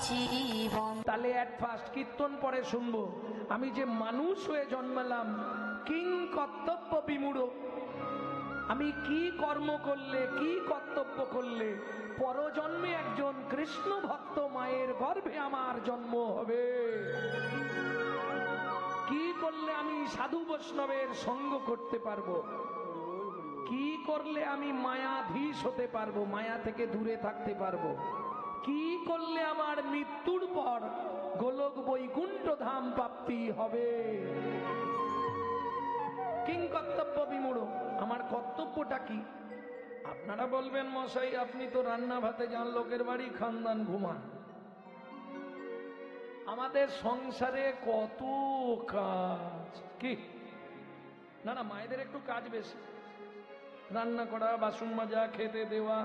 জীবন। তাহলে at first কীর্তন পরে শুনবো, আমি যে মানুষ হয়ে জন্মালাম কিং কর্তব্য বিমূঢ়, আমি কি কর্ম করলে কি কর্তব্য করলে পরজন্মে একজন কৃষ্ণ ভক্ত মায়ের গর্ভে আমার জন্ম হবে, কি করলে আমি সাধু বৈষ্ণবের সঙ্গ করতে পারবো, কি করলে আমি মায়াধীশ হতে পারবো, মায়া থেকে দূরে থাকতে পারবো, কি করলে আমার মৃত্যুর পর গোলক বৈকুণ্ঠ ধাম প্রাপ্তি হবে। কিং কর্তব্য বিমূঢ়, আমার কর্তব্যটা কি? আপনারা বলবেন মশাই আপনি তো রান্না ভাতে যান, লোকের বাড়ি খানদান ঘুমান। আমাদের সংসারে কত কাজ, কি না না, মায়েদের একটু কাজ বেশি, রান্না করা, বাসন মাজা, খেতে দেওয়া।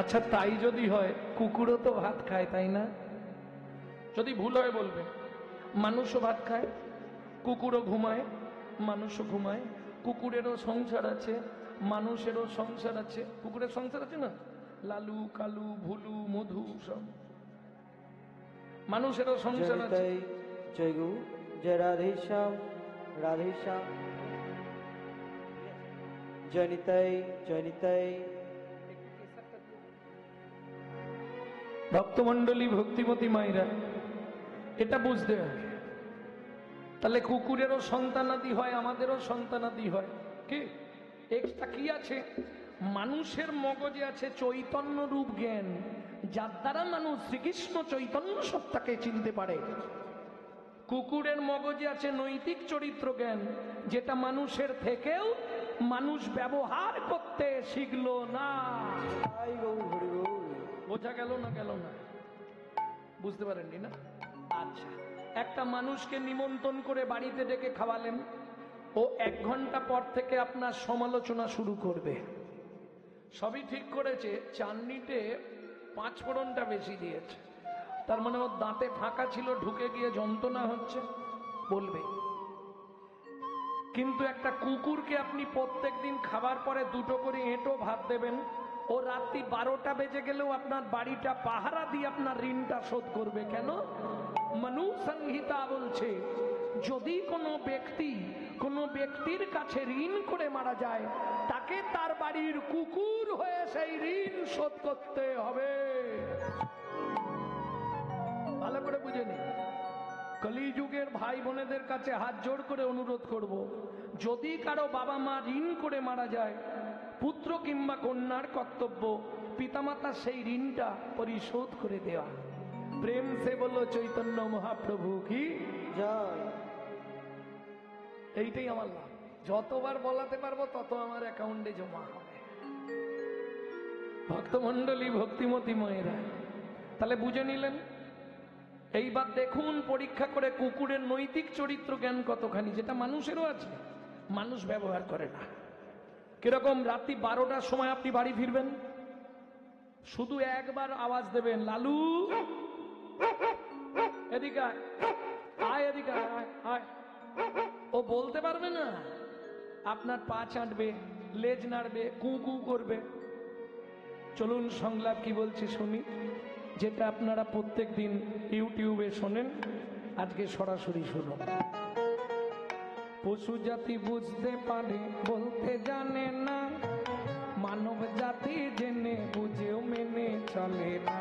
আচ্ছা তাই যদি হয়, কুকুরও তো ভাত খায় তাই না? যদি ভুল হয় বলবে, মানুষও ভাত খায়, কুকুরও ঘুমায়, মানুষও ঘুমায়, কুকুরেরও সংসার আছে, মানুষেরও সংসার আছে। কুকুরের সংসার আছে না, লালু কালু ভুলু মধু সব, মানুষেরও সংসার আছে। জয় গু জয় রাধেশ্যাম, রাধেশ্যাম জয় নিতাই, জয় নিতাই। ভক্তমন্ডলী, ভক্তিমতী মায়েরা, এটা বুঝতে হবে। তাহলে কুকুরেরও সন্তানাদি হয়, আমাদেরও সন্তানাদি হয়। কি এক্সট্রা কি আছে? মানুষের মগজে আছে চৈতন্য রূপ জ্ঞান, যার দ্বারা মানুষ শ্রীকৃষ্ণ চৈতন্য সত্তাকে চিনতে পারে। কুকুরের মগজে আছে নৈতিক চরিত্র জ্ঞান, যেটা মানুষের থেকেও মানুষ ব্যবহার করতে শিখলো না। বোঝা গেল না? গেল না? বুঝতে পারেননি না? আচ্ছা, একটা মানুষকে নিমন্ত্রণ করে বাড়িতে ডেকে খাওয়ালেন, ও 1 ঘন্টা পর থেকে আপনার সমালোচনা শুরু করবে। সবই ঠিক করেছে, চাটনিতে 5 ফোড়নটা বেশি দিয়েছে, তার মানে ওর দাঁতে ফাঁকা ছিল, ঢুকে গিয়ে যন্ত্রণা হচ্ছে, বলবে। কিন্তু একটা কুকুরকে আপনি প্রত্যেক দিন খাবার পরে 2টো করে এঁটো ভাত দেবেন, ও রাত্রি 12টা বেজে গেলেও আপনার বাড়িটা পাহারা দিয়ে আপনার ঋণটা শোধ করবে। কেন? মনু সংহিতা বলছে, যদি কোনো ব্যক্তির কাছে ঋণ করে মারা যায়, তাকে তার বাড়ির কুকুর হয়ে সেই ঋণ শোধ করতে হবে। ভালো করে বুঝে নিন। কলিযুগের ভাই বোনেদের কাছে হাত জোড় করে অনুরোধ করব, যদি কারো বাবা মা ঋণ করে মারা যায়, পুত্র কিংবা কন্যার কর্তব্য পিতামাতা সেই ঋণটা পরিশোধ করে দেওয়া। প্রেম সে বলো চৈতন্য মহাপ্রভু কি জয়। এইটাই আমার লাভ, যতবার বলাতে পারবো তত আমার অ্যাকাউন্টে জমা হবে। ভক্তমন্ডলী, ভক্তিমতী মায়েরা, তাহলে বুঝে নিলেন। এইবার দেখুন পরীক্ষা করে কুকুরের নৈতিক চরিত্র জ্ঞান কতখানি, যেটা মানুষেরও আছে, মানুষ ব্যবহার করে না। কিরকম? রাত্রি 12টার সময় আপনি বাড়ি ফিরবেন, শুধু একবার আওয়াজ দেবেন, লালু এদিকে আয়, এদিকে আয়, আয়। ও বলতে পারবে না, আপনার পা চাটবে, লেজ নাড়বে, কু কু করবে। চলুন সংলাপ কি বলছি শুনি, যেটা আপনারা প্রত্যেক দিন ইউটিউবে শোনেন, আজকে সরাসরি শুনুন। পশু জাতি বুঝতে পারে, বলতে জানে না, মানব জাতি জেনে বুঝেও মেনে চলে না।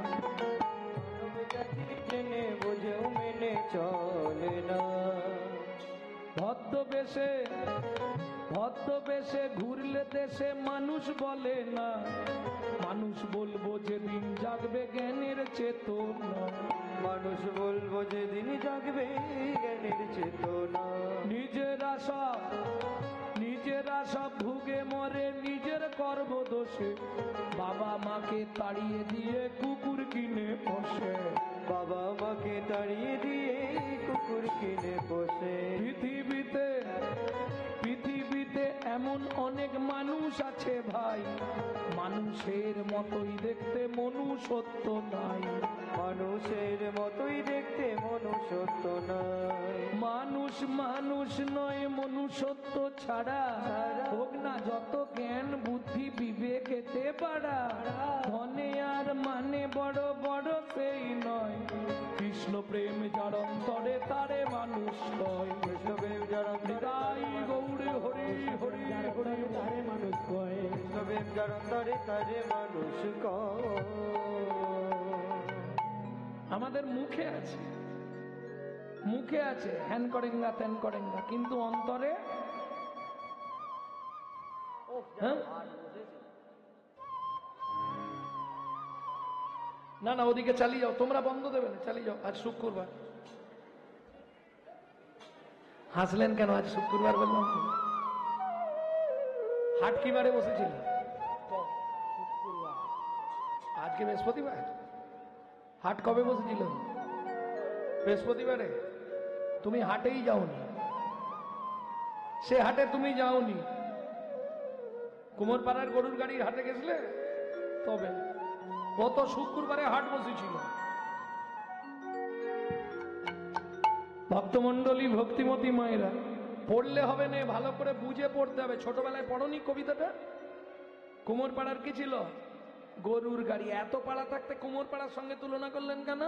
মানব জাতি জেনে বুঝেও মেনে চলে না। ভদ্রবেশে ঘুরলে দেশে মানুষ বলে না, মানুষ বলবো যেদিন জাগবে জ্ঞানের চেতনা। মানুষ বলবো যেদিন জাগবে জ্ঞানের চেতনা। নিজেরা সব ভুগে মরে নিজের কর্মদোষে, বাবা মাকে তাড়িয়ে দিয়ে কুকুর কিনে পোষে। বাবা মাকে তাড়িয়ে দিয়ে কুকুর কিনে পোষে। পৃথিবীতে এমন অনেক মানুষ আছে ভাই, মানুষের মতোই দেখতে মনুষ্যত্ব নাই। মানুষের মতোই দেখতে মনুষ্যত্ব নাই। মানুষ মানুষ নয় মনুষ্যত্ব ছাড়া, হোক না যত জ্ঞান বুদ্ধি বিবেক এতে পারা, ধনে আর মানে বড় বড় সেই নয়, কৃষ্ণ প্রেম যার অন্তরে তারে মানুষ কয়। কৃষ্ণ প্রেম যার অন্তরে তাই গৌরে হরি হরি হরি তারে মানুষ কয়। কৃষ্ণ প্রেম যার অন্তরে তারে মানুষ কয়। আমাদের মুখে আছে, মুখে আছে হ্যান করেঙ্গা ত্যান করেঙ্গা, কিন্তু অন্তরে হ্যাঁ? না না ওদিকে চালিয়ে যাও, তোমরা বন্ধ দেবে না, চালিয়ে যাও। আজ শুক্রবার, হাসলেন কেন? আজ শুক্রবার বললাম তো। হাট কি বারে বসেছিল? আজকে বৃহস্পতিবার। হাট কবে বসেছিল? বৃহস্পতিবারে। তুমি হাটেই যাওনি, সে হাটে তুমি যাওনি, কুমোরপাড়ার গরুর গাড়ির হাটে গেছিলে? তবে গত শুক্রবারে হাট বসেছিল। ভক্তমন্ডলী, ভক্তিমতী মায়েরা, পড়লে হবে না, ভালো করে বুঝে পড়তে হবে। ছোটবেলায় পড়নি কবিতাটা? কুমোরপাড়ার কি ছিল? গরুর গাড়ি। এত পাড়া থাকতে কুমোরপাড়ার সঙ্গে তুলনা করলেন কেন?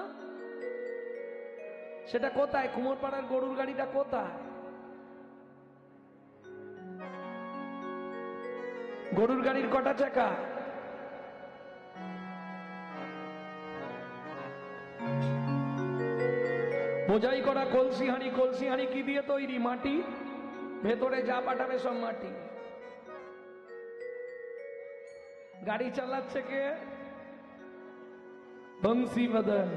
সেটা কোথায়? কুমোরপাড়ার গরুর গাড়িটা কোথায়? গরুর গাড়ির কটা চাকা? বোঝাই করা কলসি হাঁড়ি। কলসি হাঁড়ি কি দিয়ে তৈরি? মাটি। ভেতরে যা পাঠাবে সব মাটি। গাড়ি চালাচ্ছে কে? বংশী বদন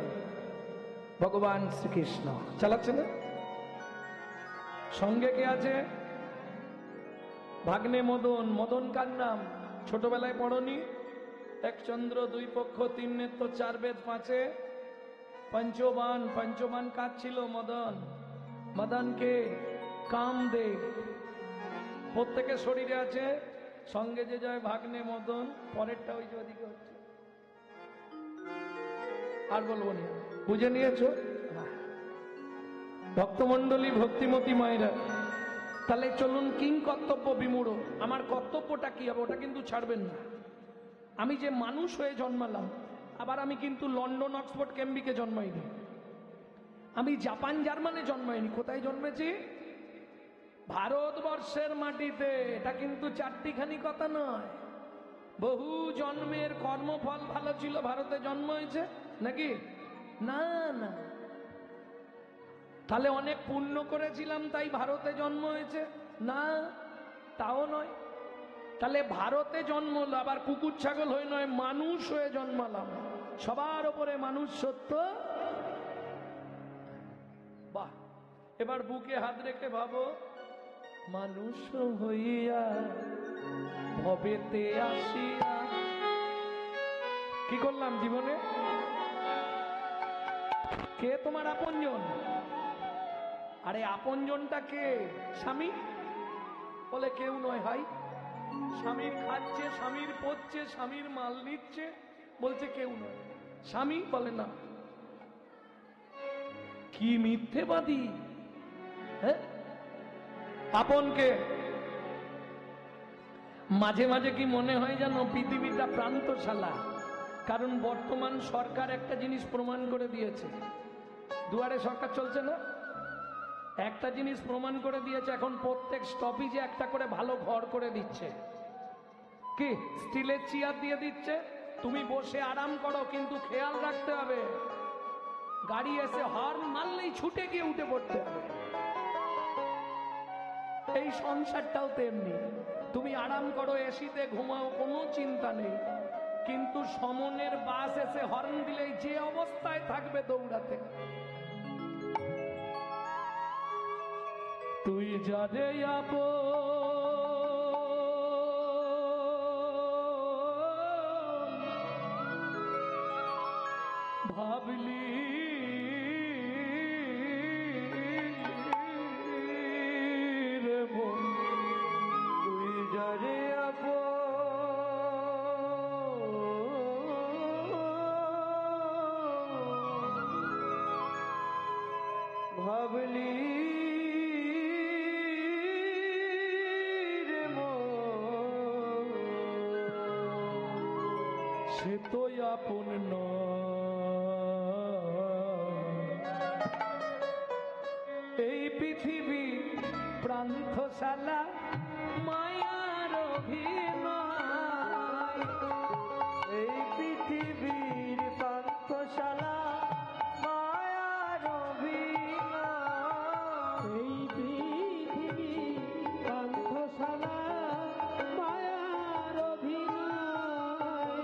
ভগবান শ্রীকৃষ্ণ চালাচ্ছে না? সঙ্গে কে আছে? ভাগ্নে মদন। মদন কার নাম? ছোটবেলায় পড়নি? এক চন্দ্র, দুই পক্ষ, তিন নেত্র, চার বেদ, পাঁচে পঞ্চবান। পঞ্চবান কার ছিল? মদন। মদনকে কামদেব। প্রত্যেকের শরীরে আছে। সঙ্গে যে যায় ভাগ্নে মদন। পরেরটা ওই যে ওদিকে হচ্ছে, আর বলবো না, বুঝে নিয়েছো? ভক্তমন্ডলী, ভক্তিমতী মায়েরা, তাহলে চলুন কিং কর্তব্য বিমূঢ়। আমার কর্তব্যটা কি হবে ওটা কিন্তু ছাড়বেন না। আমি যে মানুষ হয়ে জন্মালাম, আবার আমি কিন্তু লন্ডন, অক্সফোর্ড, কেমব্রিজে জন্মাইনি, আমি জাপান, জার্মানে জন্মাইনি। কোথায় জন্মেছি? ভারতবর্ষের মাটিতে। এটা কিন্তু চারটিখানি কথা নয়, বহু জন্মের কর্মফল ভালো ছিল, ভারতে জন্ম হয়েছে নাকি? না না। তাহলে অনেক পুণ্য করেছিলাম তাই ভারতে জন্ম হয়েছে? না, তাও নয়। তাহলে ভারতে জন্মলো, আবার কুকুর ছাগল হয়ে নয়, মানুষ হয়ে জন্মালাম। সবার ওপরে মানুষ সত্য। বাহ, এবার বুকে হাত রেখে ভাবো, মানুষ হইয়া ভবেতে আসিয়া কি করলাম জীবনে? কে তোমার আপনজন? আরে আপনজনটা কে? স্বামী? বলে কেউ নয় ভাই। স্বামীর খাচ্ছে, স্বামীর পড়ছে, স্বামীর মাল নিচ্ছে, বলছে কেউ নয়। স্বামী? বলে না। কি মিথ্যেবাদী! হ্যাঁ, আপনকে মাঝে মাঝে কি মনে হয় জানো, পৃথিবীটা প্রান্তশালা। কারণ বর্তমান সরকার একটা জিনিস প্রমাণ করে দিয়েছে। দুয়ারে সরকার চলছে না? একটা জিনিস প্রমাণ করে দিয়েছে, এখন প্রত্যেক স্টপেজে একটা করে ভালো ঘর করে দিচ্ছে। কি? স্টিলের চেয়ার দিয়ে দিচ্ছে, তুমি বসে আরাম করো, কিন্তু খেয়াল রাখতে হবে গাড়ি এসে হর্ন মারলেই ছুটে গিয়ে উঠে পড়তে হবে। এই সংসারটাও তেমনি, তুমি আরাম করো, এসিতে ঘুমাও, কোনো চিন্তা নেই, কিন্তু সমনের বাস এসে হর্ন দিলেই যে অবস্থায় থাকবে দৌড়াতে। তুই যারে ভাবলি রে মন, তুই ভাবলি রে মন, সে তো আপন এই পৃথিবী প্রান্তশালা মায়ার অভিনয়, এই পৃথিবীর পান্থশালা মায়ার অভিনয়, এই পৃথিবী প্রান্তশালা মায়ার অভিনয়।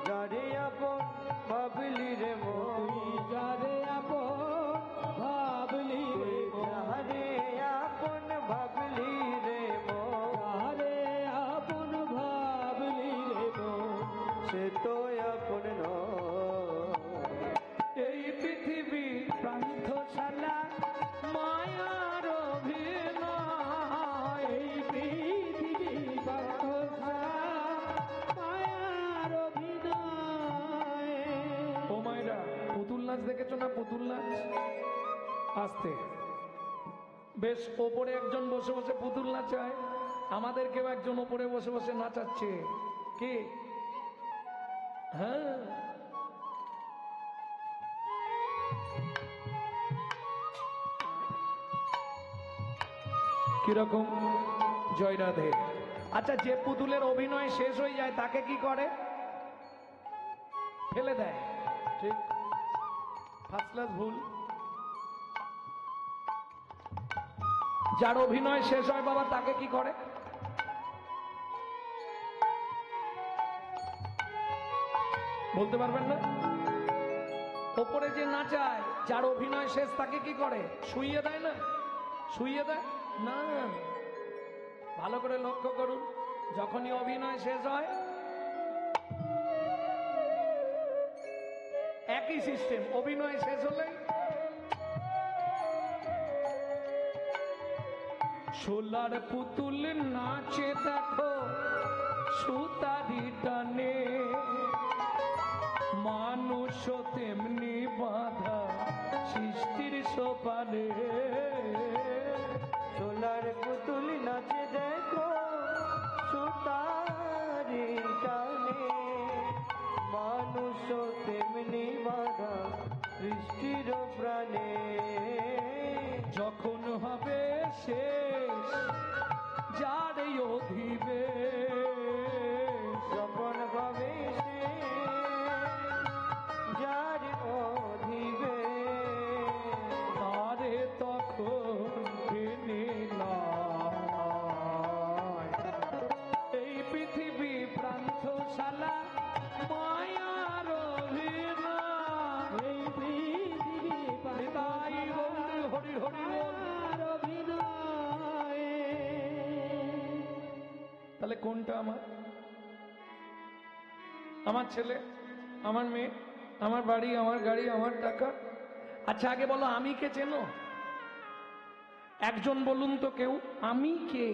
যারে আপন ভাবলি রে মন, যারে আপন ভাবলি রে যারে আপন ভাবলি রে মন, যারে আপন ভাবলি রে সে তো আপন নয়। এই পৃথিবী প্রান্তশালা মায়ার অভিনয়, এই পৃথিবী প্রান্তশালা মায়ার অভিনয়। ও মায়েরা, পুতুল নাচ দেখেছো না? পুতুল নাচ আসতে বেশ ওপরে একজন বসে বসে পুতুল নাচায়, আমাদেরকেও একজন ওপরে বসে বসে নাচাচ্ছে। কে? হ্যাঁ, কিরকম? জয় রাধে। আচ্ছা, যে পুতুলের অভিনয় শেষ হয়ে যায় তাকে কি করে? ফেলে দেয়। ঠিক, ফার্স্ট ক্লাস ভুল। যার অভিনয় শেষ হয় বাবা, তাকে কি করে? বলতে পারবেন না? ওপরে যে নাচায়, যার অভিনয় শেষ, তাকে কি করে? শুইয়ে দেয় না? শুইয়ে দেয় না। ভালো করে লক্ষ্য করুন, যখনই অভিনয় শেষ হয় একই সিস্টেম। অভিনয় শেষ হলে সোলার পুতুল নাচে দেখো সুতারি টানে, মানুষ তেমনি বাধা সৃষ্টির সোপানে। সোলার পুতুল নাচে দেখো সুতারি টানে, মানুষ তেমনি বাধা সৃষ্টির প্রাণে। যখন হবে শেষ যার এই অধিবেশ, যখন ভাবে সে যার অধিবেশ, তারে তখন টেনে লয়। এই পৃথিবী প্রান্তশালা মায়ার অভিনয়, এই পৃথিবী প্রান্তশালা হরি হরি মায়ার অভিনয়। তাহলে কোনটা আমার? আমার ছেলে, আমার মেয়ে, আমার বাড়ি, আমার গাড়ি, আমার টাকা? আচ্ছা, আগে বলো আমি কে চেনো? একজন বলুন তো কেউ, আমি কে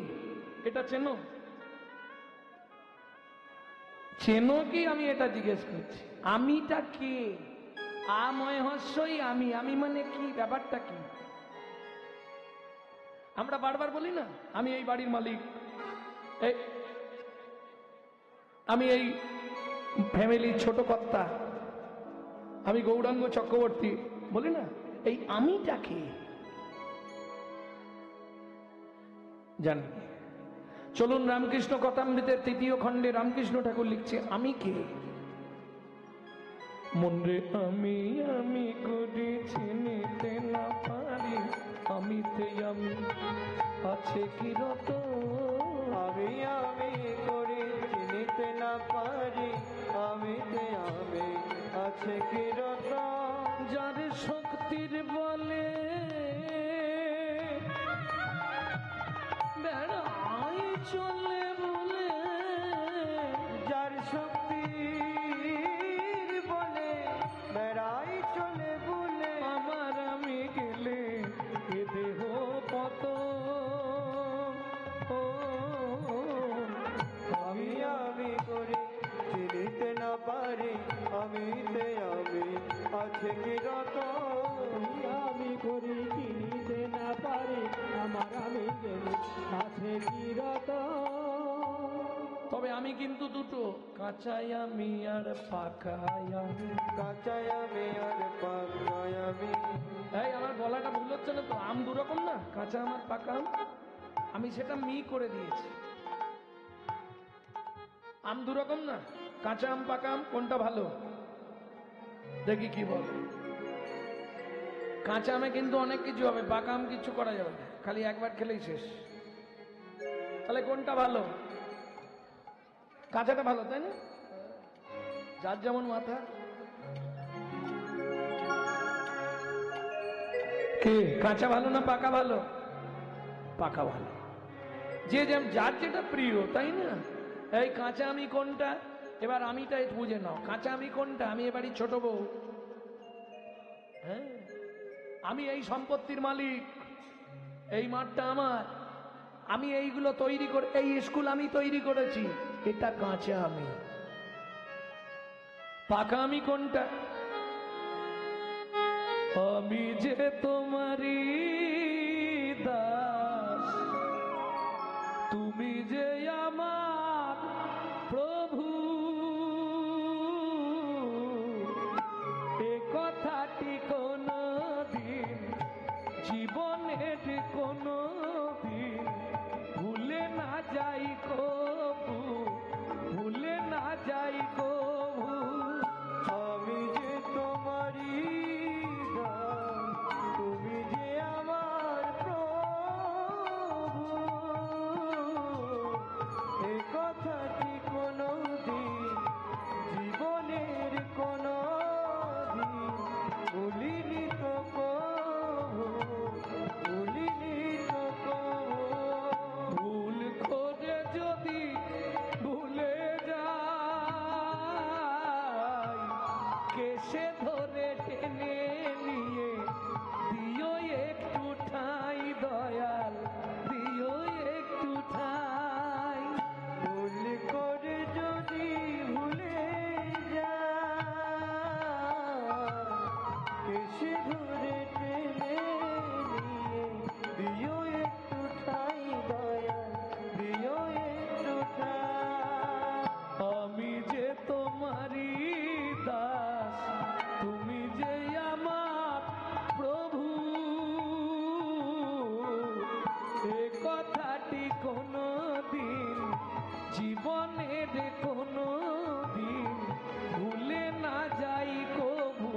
এটা চেনো? চেনো কি? আমি এটা জিজ্ঞেস করছি, আমিটা কে? আময় হস্যই আমি, আমি মানে কি? ব্যাপারটা কি? আমরা বারবার বলি না, আমি এই বাড়ির মালিক, আমি এই ফ্যামিলির ছোট কর্তা, আমি গৌরাঙ্গ চক্রবর্তী, বলি না? এই আমিটাকে জানি। চলুন রামকৃষ্ণ কথামৃতের ৩য় খণ্ডে রামকৃষ্ণ ঠাকুর লিখছে, আমি কে? মনরে আমি আমি করে চিনিতে না পারি, আমিতে আমি আছে কি রত, আমি আমি করে চিনিতে না পারি, আমিতে আমি আছে কি রত। যার শক্তির বলে বেড়াই চলে বলে, যার শক্তির বলে বেড়াই চলে বলে, আমার আমি গেলে এ দেহ কত। আমি আমি করে চিনিতে না পারি, আমিতে আমি আছে কি রত। আমি করি আমি কিন্তু দুটো, কাঁচাই আমি আর পাকাই আমি। কাঁচাই আমি আর পাকাই আমি। এই আমার গলাটা ভুল হচ্ছে না তো? আম দু রকম না, কাঁচা আম আর পাকা আম। আমি সেটা মি করে দিয়েছি। আম দু রকম না, কাঁচা আম পাকা আম, কোনটা ভালো? দেখি কি বল। কাঁচা আমে কিন্তু অনেক কিছু হবে, পাকা আম কিছু করা যাবে না, খালি একবার খেলেই শেষ। তাহলে কোনটা ভালো? কাঁচাটা ভালো, তাই না? যার যেমন মাথা। কে কাঁচা ভালো না পাকা ভালো? পাকা ভালো। যে যার যেটা প্রিয়, তাই না? এই কাঁচা আমি কোনটা? এবার আমিটা বুঝে নাও। কাঁচা আমি কোনটা? আমি এবারই ছোট বউ। হ্যাঁ, আমি এই সম্পত্তির মালিক, এই মাঠটা আমার, আমি এইগুলো তৈরি করে, এই স্কুল আমি তৈরি করেছি, এটা কাঁচা আমি। পাকা আমি কোনটা? আমি যে তোমারই দাস, তুমি যে আমার প্রভু, এ কথাটি কোনো দিন জীবনের কোনো দিন ভুলে না যাই কবু, ভুলে না যাই কবু। আমি যে তোমারই দাস, তুমি যে আমার প্রভু, এ কথাটি কোনোদিন জীবনের কোনো দিন ভুলিনি তো কবু, ভুলিনি তো কবু। ভুল করে যদি ভুলে যাই, কেসে ধরে টেনে নিয়ে দিও একটু ঠাঁই দয়াল, দিও একটু ঠাঁই। ভুল করে যদি ভুলে যাই, এসে ধরে টেনে নিয়ে দিও একটু ঠাঁই দয়াল, দিও একটু ঠাঁই। আমি যে তোমারই দাস, তুমি যে আমার প্রভু, এ কথাটি কোনো দিন জীবনের কোনো দিন ভুলে না যাই কবু,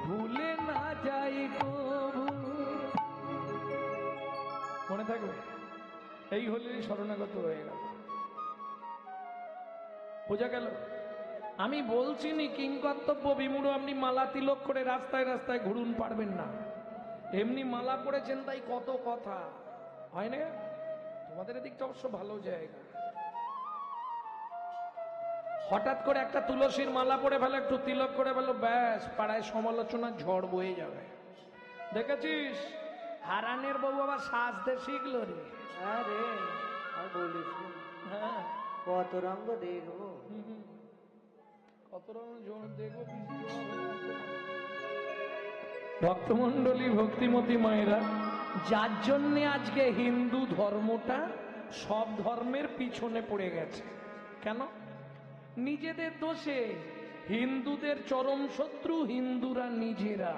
ভুলে না যাই কবু। মনে থাকবে? এই হলেই শরণাগত হয়ে গেল। বোঝা গেল? আমি বলছি নি কিংকর্তব্য বিমূঢ় আপনি মালা তিলক করে রাস্তায় রাস্তায় ঘুরুন, পারবেন না। এমনি মালা পড়েছেন তাই কত কথা হয় না। তোমাদের এদিকটা অবশ্য ভালো জায়গা। হঠাৎ করে একটা তুলসীর মালা পড়ে ফেলো, একটু তিলক করে ফেলো, ব্যাস পাড়ায় সমালোচনার ঝড় বয়ে যাবে। দেখেছিস হারানের বউ আবার সাজতে শিখলো রে। আরে আর বলিস না, হ্যাঁ, কত রঙ্গ দেখবো। কত রকম জোর দেখবো। ভক্তমন্ডলী, ভক্তিমতী মায়েরা, যার জন্য আজকে হিন্দু ধর্মটা সব ধর্মের পিছনে পড়ে গেছে। কেন? নিজেদের দোষে। হিন্দুদের চরম শত্রু হিন্দুরা নিজেরা।